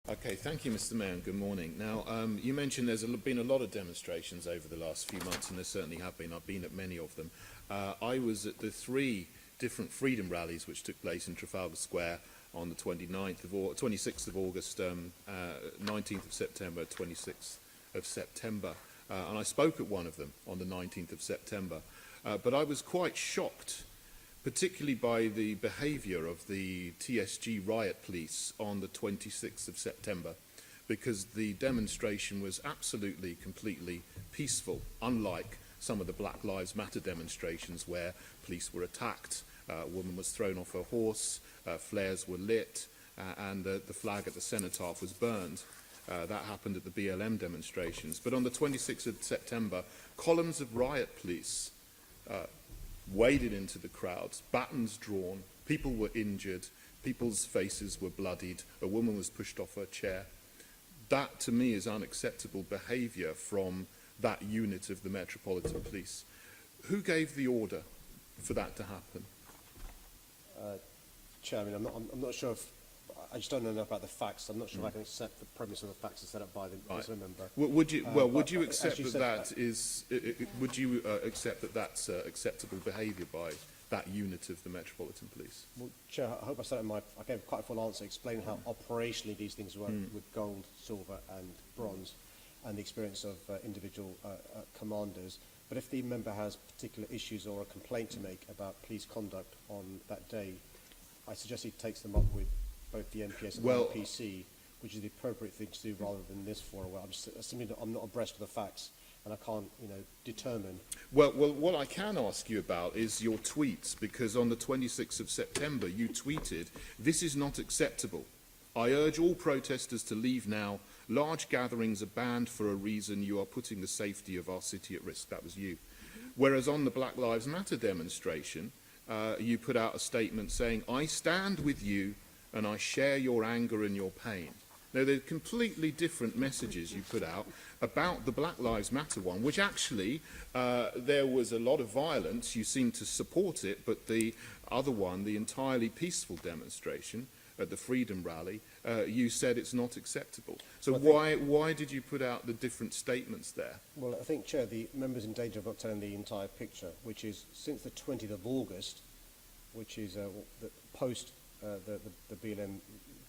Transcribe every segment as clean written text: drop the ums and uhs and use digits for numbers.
Okay, thank you, Mr. Mayor, and good morning. Now, you mentioned there's been a lot of demonstrations over the last few months, and there certainly have been. I've been at many of them. I was at the 3 different freedom rallies which took place in Trafalgar Square on the 26th of August, 19th of September, 26th of September. And I spoke at one of them on the 19th of September. But I was quite shocked, particularly by the behaviour of the TSG riot police on the 26th of September, because the demonstration was absolutely, completely peaceful, unlike some of the Black Lives Matter demonstrations where police were attacked, a woman was thrown off her horse, flares were lit, and the flag at the cenotaph was burned. That happened at the BLM demonstrations. But on the 26th of September, columns of riot police waded into the crowds, batons drawn, people were injured, people's faces were bloodied, a woman was pushed off her chair. That, to me, is unacceptable behaviour from that unit of the Metropolitan Police. Who gave the order for that to happen? Chair, I'm not sure if I just don't know enough about the facts. I'm not sure if I can accept the premise of the facts as set up by the member. Would you accept would you accept that that's acceptable behaviour by that unit of the Metropolitan Police? Well, Chair, I hope I said I gave quite a full answer explaining how operationally these things work with gold, silver and bronze and the experience of individual commanders. But if the member has particular issues or a complaint to make about police conduct on that day, I suggest he takes them up with both the MPS and the PC, which is the appropriate thing to do rather than this forum. I'm not abreast of the facts, and I can't, determine. Well, what I can ask you about is your tweets, because on the 26th of September you tweeted, "This is not acceptable. I urge all protesters to leave now. Large gatherings are banned for a reason. You are putting the safety of our city at risk." That was you. Whereas on the Black Lives Matter demonstration, you put out a statement saying, "I stand with you and I share your anger and your pain." Now, they're completely different messages you put out about the Black Lives Matter one, which actually, there was a lot of violence. You seemed to support it, but the other one, the entirely peaceful demonstration at the Freedom Rally, you said it's not acceptable. So why did you put out the different statements there? Well, I think, Chair, the member's in danger of not telling the entire picture, which is since the 20th of August, which is the post the BLM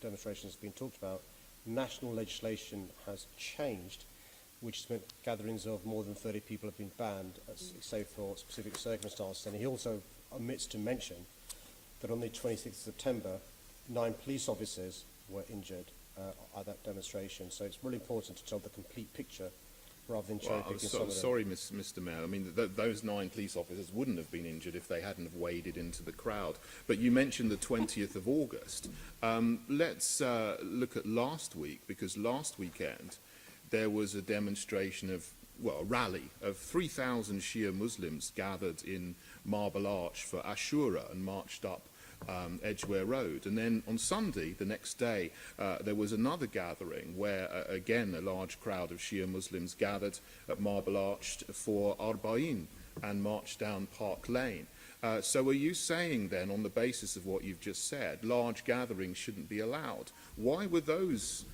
demonstration has been talked about, national legislation has changed, which has meant gatherings of more than 30 people have been banned, save for specific circumstances. And he also omits to mention that on the 26th of September, 9 police officers were injured at that demonstration. So it's really important to tell the complete picture rather than cherry-picking some of them. Sorry, Mr. Mayor. I mean, those 9 police officers wouldn't have been injured if they hadn't have waded into the crowd. But you mentioned the 20th of August. Let's look at last week, because last weekend there was a demonstration of, a rally of 3,000 Shia Muslims gathered in Marble Arch for Ashura and marched up Edgware Road. And then on Sunday, the next day, there was another gathering where, again, a large crowd of Shia Muslims gathered at Marble Arch for Arba'in and marched down Park Lane. So are you saying then, on the basis of what you've just said, large gatherings shouldn't be allowed? Why were those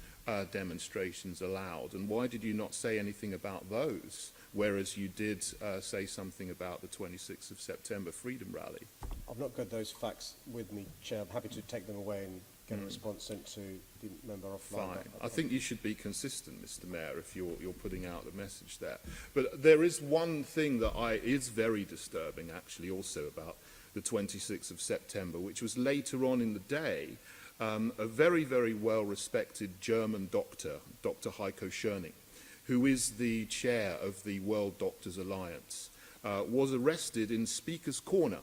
demonstrations allowed, and why did you not say anything about those, whereas you did say something about the 26th of September Freedom Rally? I've not got those facts with me, Chair. I'm happy to take them away and get a response sent to the member offline. Fine. I think you should be consistent, Mr. Mayor, if you're putting out the message there. But there is one thing that is very disturbing, actually, also about the 26th of September, which was later on in the day. A very, very well-respected German doctor, Dr. Heiko Schöning, who is the chair of the World Doctors Alliance, was arrested in Speaker's Corner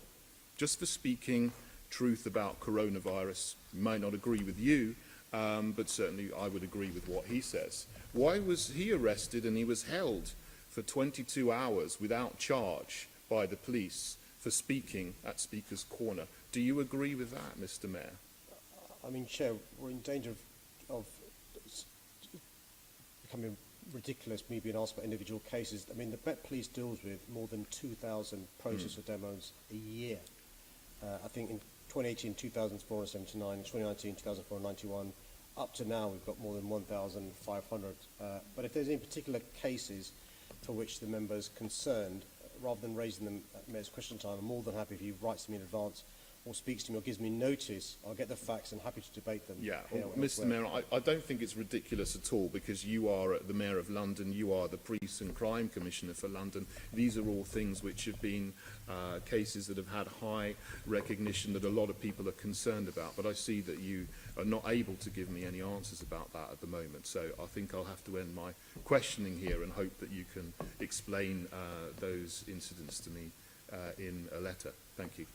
just for speaking truth about coronavirus. He might not agree with you, but certainly I would agree with what he says. Why was he arrested and he was held for 22 hours without charge by the police for speaking at Speaker's Corner? Do you agree with that, Mr. Mayor? I mean, Chair, we're in danger of becoming ridiculous, me being asked about individual cases. I mean, the Met Police deals with more than 2,000 protests or demos a year. I think in 2018, 2,479, in 2019, 2,491, Up to now, we've got more than 1,500. But if there's any particular cases for which the member's concerned, rather than raising them at Mayor's question time, I'm more than happy if he writes to me in advance or speaks to me or gives me notice. I'll get the facts and happy to debate them. Yeah, here well, or Mr. elsewhere. Mayor, I don't think it's ridiculous at all, because you are the Mayor of London, you are the Police and Crime Commissioner for London. These are all things which have been cases that have had high recognition that a lot of people are concerned about, but I see that you are not able to give me any answers about that at the moment. So I think I'll have to end my questioning here and hope that you can explain those incidents to me in a letter. Thank you.